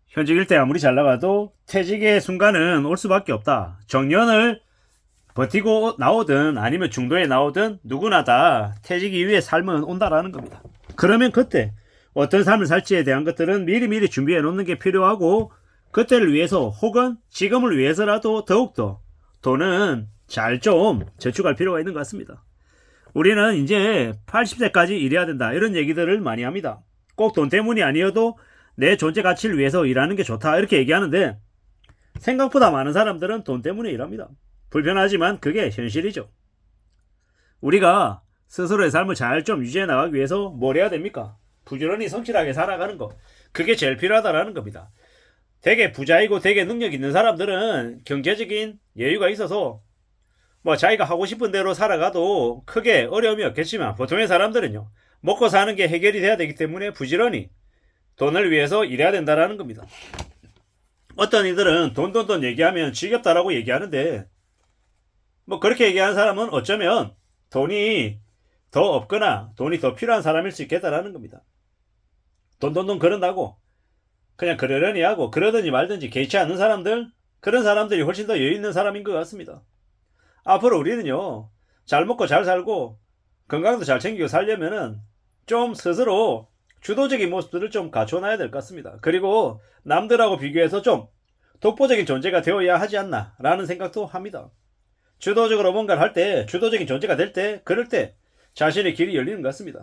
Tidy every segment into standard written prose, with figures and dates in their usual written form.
현직일 때 아무리 잘 나가도 퇴직의 순간은 올 수밖에 없다. 정년을 버티고 나오든 아니면 중도에 나오든 누구나 다 퇴직 이후의 삶은 온다라는 겁니다. 그러면 그때 어떤 삶을 살지에 대한 것들은 미리미리 준비해 놓는 게 필요하고, 그때를 위해서 혹은 지금을 위해서라도 더욱더 돈은 잘 좀 저축할 필요가 있는 것 같습니다. 우리는 이제 80세까지 일해야 된다, 이런 얘기들을 많이 합니다. 꼭 돈 때문이 아니어도 내 존재 가치를 위해서 일하는 게 좋다, 이렇게 얘기하는데, 생각보다 많은 사람들은 돈 때문에 일합니다. 불편하지만 그게 현실이죠. 우리가 스스로의 삶을 잘 좀 유지해 나가기 위해서 뭘 해야 됩니까? 부지런히 성실하게 살아가는 거, 그게 제일 필요하다라는 겁니다. 되게 부자이고 되게 능력 있는 사람들은 경제적인 여유가 있어서 뭐 자기가 하고 싶은 대로 살아가도 크게 어려움이 없겠지만, 보통의 사람들은요, 먹고 사는 게 해결이 돼야 되기 때문에 부지런히 돈을 위해서 일해야 된다라는 겁니다. 어떤 이들은 돈 얘기하면 지겹다라고 얘기하는데, 뭐 그렇게 얘기하는 사람은 어쩌면 돈이 더 없거나 돈이 더 필요한 사람일 수 있겠다라는 겁니다. 돈 그런다고 그냥 그러려니 하고 그러든지 말든지 개의치 않는 사람들, 그런 사람들이 훨씬 더 여유 있는 사람인 것 같습니다. 앞으로 우리는요, 잘 먹고 잘 살고 건강도 잘 챙기고 살려면은 좀 스스로 주도적인 모습들을 좀 갖춰놔야 될 것 같습니다. 그리고 남들하고 비교해서 좀 독보적인 존재가 되어야 하지 않나 라는 생각도 합니다. 주도적으로 뭔가를 할 때, 주도적인 존재가 될 때, 그럴 때 자신의 길이 열리는 것 같습니다.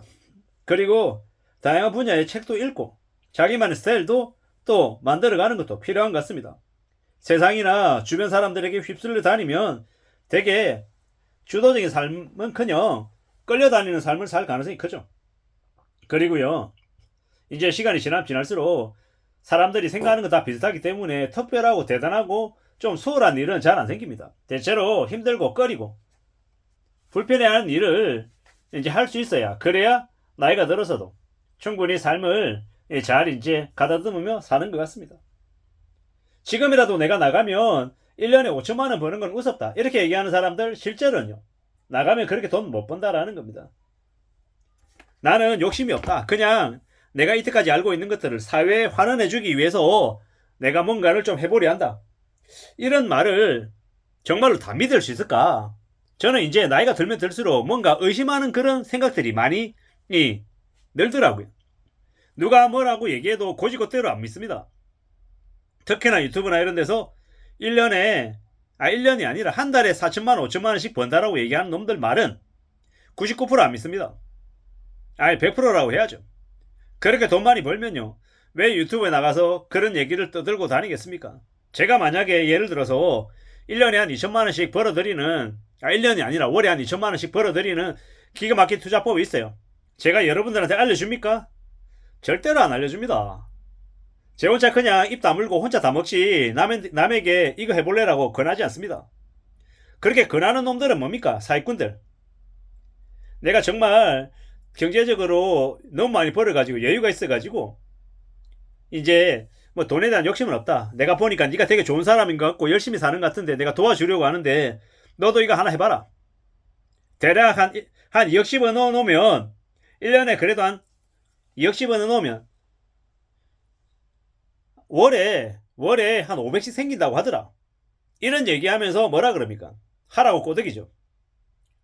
그리고 다양한 분야의 책도 읽고 자기만의 스타일도 또 만들어가는 것도 필요한 것 같습니다. 세상이나 주변 사람들에게 휩쓸려 다니면 되게 주도적인 삶은커녕 끌려다니는 삶을 살 가능성이 크죠. 그리고요, 이제 시간이 지날수록 사람들이 생각하는 거 다 비슷하기 때문에 특별하고 대단하고 좀 수월한 일은 잘 안 생깁니다. 대체로 힘들고 꺼리고 불편해하는 일을 이제 할 수 있어야, 그래야 나이가 들어서도 충분히 삶을 잘 이제 가다듬으며 사는 것 같습니다. 지금이라도 내가 나가면 1년에 5천만 원 버는 건 우습다, 이렇게 얘기하는 사람들 실제로는요, 나가면 그렇게 돈 못 번다라는 겁니다. 나는 욕심이 없다, 그냥 내가 이때까지 알고 있는 것들을 사회에 환원해주기 위해서 내가 뭔가를 좀 해보려 한다, 이런 말을 정말로 다 믿을 수 있을까? 저는 이제 나이가 들면 들수록 뭔가 의심하는 그런 생각들이 많이 늘더라고요. 누가 뭐라고 얘기해도 고지고대로 안 믿습니다. 특히나 유튜브나 이런 데서 1년이 아니라 한 달에 4천만 원, 5천만 원씩 번다라고 얘기하는 놈들 말은 99%안 믿습니다. 아니 100%라고 해야죠. 그렇게 돈 많이 벌면요, 왜 유튜브에 나가서 그런 얘기를 떠들고 다니겠습니까? 제가 만약에 예를 들어서 1년에 한 2천만 원씩 벌어들이는, 1년이 아니라 월에 한 2천만 원씩 벌어들이는 기가 막힌 투자법이 있어요. 제가 여러분들한테 알려줍니까? 절대로 안 알려줍니다. 제 혼자 그냥 입 다물고 혼자 다 먹지 남에게 이거 해볼래라고 권하지 않습니다. 그렇게 권하는 놈들은 뭡니까? 사기꾼들. 내가 정말 경제적으로 너무 많이 벌어가지고 여유가 있어가지고 이제 뭐 돈에 대한 욕심은 없다, 내가 보니까 네가 되게 좋은 사람인 것 같고 열심히 사는 것 같은데 내가 도와주려고 하는데 너도 이거 하나 해봐라. 대략 한 2억 10원 넣어놓으면 1년에 그래도 한 2억 10원 넣어놓으면 월에 한 500씩 생긴다고 하더라. 이런 얘기하면서 뭐라 그럽니까? 하라고 꼬드기죠.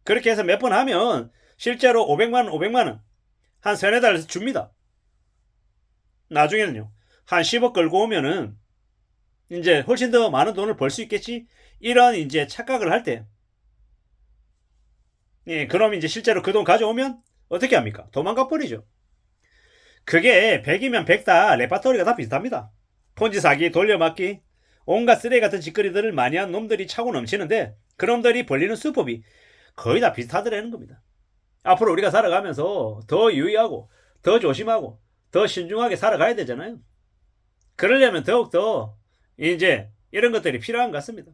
그렇게 해서 몇 번 하면 실제로 500만원 한 세네 달에서 줍니다. 나중에는요, 한 10억 걸고 오면은 이제 훨씬 더 많은 돈을 벌 수 있겠지, 이런 이제 착각을 할 때, 그럼 이제 실제로 그 돈 가져오면 어떻게 합니까? 도망가 버리죠. 그게 100이면 100다 레파토리가 다 비슷합니다. 폰지 사기, 돌려막기, 온갖 쓰레기 같은 짓거리들을 많이 한 놈들이 차고 넘치는데, 그놈들이 벌리는 수법이 거의 다 비슷하더라는 겁니다. 앞으로 우리가 살아가면서 더 유의하고 더 조심하고 더 신중하게 살아가야 되잖아요. 그러려면 더욱더 이제 이런 것들이 필요한 것 같습니다.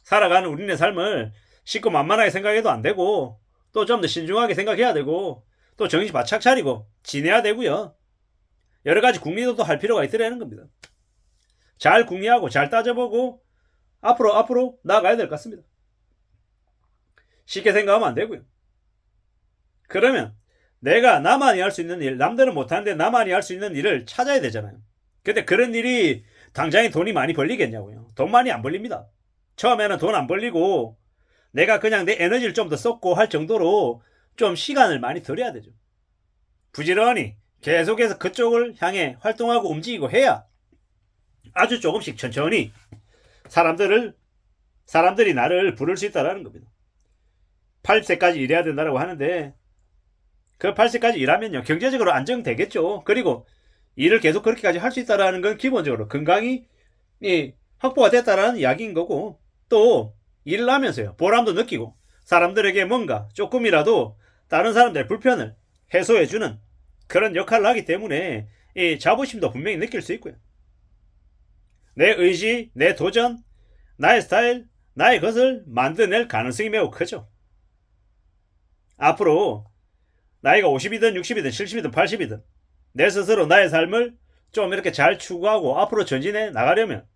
살아가는 우리네 삶을 쉽고 만만하게 생각해도 안 되고, 또 좀 더 신중하게 생각해야 되고, 또 정신 바짝 차리고 지내야 되고요. 여러 가지 궁리도 할 필요가 있더라는 겁니다. 잘 궁리하고 잘 따져보고 앞으로 나아가야 될 것 같습니다. 쉽게 생각하면 안 되고요. 그러면 내가 나만이 할 수 있는 일, 남들은 못하는데 나만이 할 수 있는 일을 찾아야 되잖아요. 근데 그런 일이 당장에 돈이 많이 벌리겠냐고요. 돈 많이 안 벌립니다. 처음에는 돈 안 벌리고 내가 그냥 내 에너지를 좀 더 썼고 할 정도로 좀 시간을 많이 들여야 되죠. 부지런히 계속해서 그쪽을 향해 활동하고 움직이고 해야 아주 조금씩 천천히 사람들이 나를 부를 수 있다는 겁니다. 80세까지 일해야 된다고 하는데 그 80세까지 일하면요 경제적으로 안정되겠죠. 그리고 일을 계속 그렇게까지 할 수 있다는 건 기본적으로 건강이 확보가 됐다는 이야기인 거고, 또 일을 하면서요 보람도 느끼고 사람들에게 뭔가 조금이라도 다른 사람들의 불편을 해소해주는 그런 역할을 하기 때문에 이 자부심도 분명히 느낄 수 있고요. 내 의지, 내 도전, 나의 스타일, 나의 것을 만들어낼 가능성이 매우 크죠. 앞으로 나이가 50이든 60이든 70이든 80이든 내 스스로 나의 삶을 좀 이렇게 잘 추구하고 앞으로 전진해 나가려면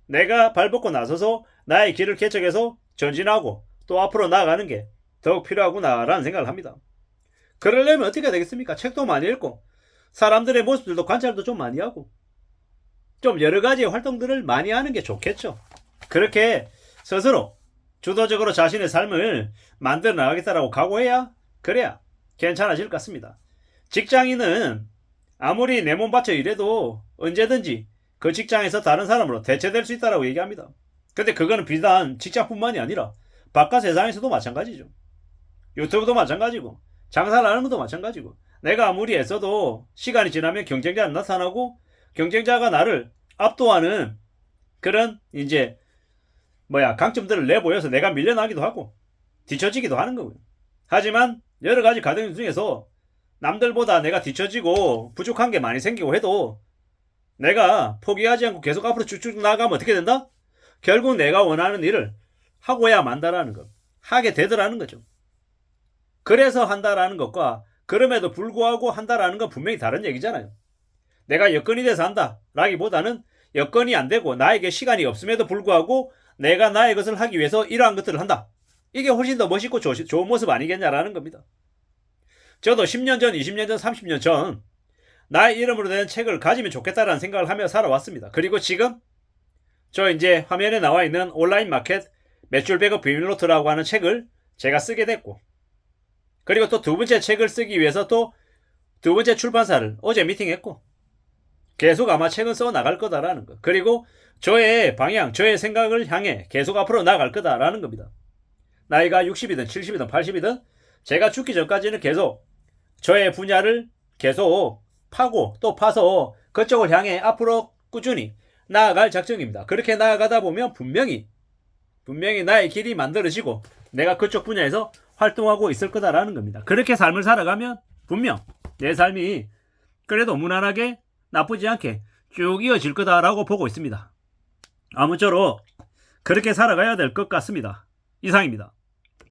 내가 발벗고 나서서 나의 길을 개척해서 전진하고 또 앞으로 나아가는 게 더욱 필요하구나라는 생각을 합니다. 그러려면 어떻게 되겠습니까? 책도 많이 읽고 사람들의 모습들도 관찰도 좀 많이 하고 좀 여러 가지 활동들을 많이 하는 게 좋겠죠. 그렇게 스스로 주도적으로 자신의 삶을 만들어 나가겠다라고 각오해야 그래야 괜찮아질 것 같습니다. 직장인은 아무리 내 몸 바쳐 일해도 언제든지 그 직장에서 다른 사람으로 대체될 수 있다고 얘기합니다. 근데 그거는 비단 직장뿐만이 아니라 바깥 세상에서도 마찬가지죠. 유튜브도 마찬가지고 장사를 하는 것도 마찬가지고 내가 아무리 애써도 시간이 지나면 경쟁자는 나타나고 경쟁자가 나를 압도하는 그런 이제 강점들을 내보여서 내가 밀려나기도 하고 뒤처지기도 하는 거고요. 하지만 여러 가지 과정 중에서 남들보다 내가 뒤처지고 부족한 게 많이 생기고 해도 내가 포기하지 않고 계속 앞으로 쭉쭉 나가면 어떻게 된다? 결국 내가 원하는 일을 하고야 만다라는 것, 하게 되더라는 거죠. 그래서 한다라는 것과 그럼에도 불구하고 한다라는 건 분명히 다른 얘기잖아요. 내가 여건이 돼서 한다 라기보다는 여건이 안 되고 나에게 시간이 없음에도 불구하고 내가 나의 것을 하기 위해서 이러한 것들을 한다. 이게 훨씬 더 멋있고 좋은 모습 아니겠냐라는 겁니다. 저도 10년 전, 20년 전, 30년 전 나의 이름으로 된 책을 가지면 좋겠다라는 생각을 하며 살아왔습니다. 그리고 지금 저 이제 화면에 나와 있는 온라인 마켓 매출 100억 비밀노트라고 하는 책을 제가 쓰게 됐고, 그리고 또 두 번째 책을 쓰기 위해서 또 두 번째 출판사를 어제 미팅했고 계속 아마 책은 써 나갈 거다라는 거. 그리고 저의 방향, 저의 생각을 향해 계속 앞으로 나갈 거다라는 겁니다. 나이가 60이든 70이든 80이든 제가 죽기 전까지는 계속 저의 분야를 계속 파고 또 파서 그쪽을 향해 앞으로 꾸준히 나아갈 작정입니다. 그렇게 나아가다 보면 분명히 나의 길이 만들어지고 내가 그쪽 분야에서 활동하고 있을 거다라는 겁니다. 그렇게 삶을 살아가면 분명 내 삶이 그래도 무난하게 나쁘지 않게 쭉 이어질 거다라고 보고 있습니다. 아무쪼록 그렇게 살아가야 될 것 같습니다. 이상입니다.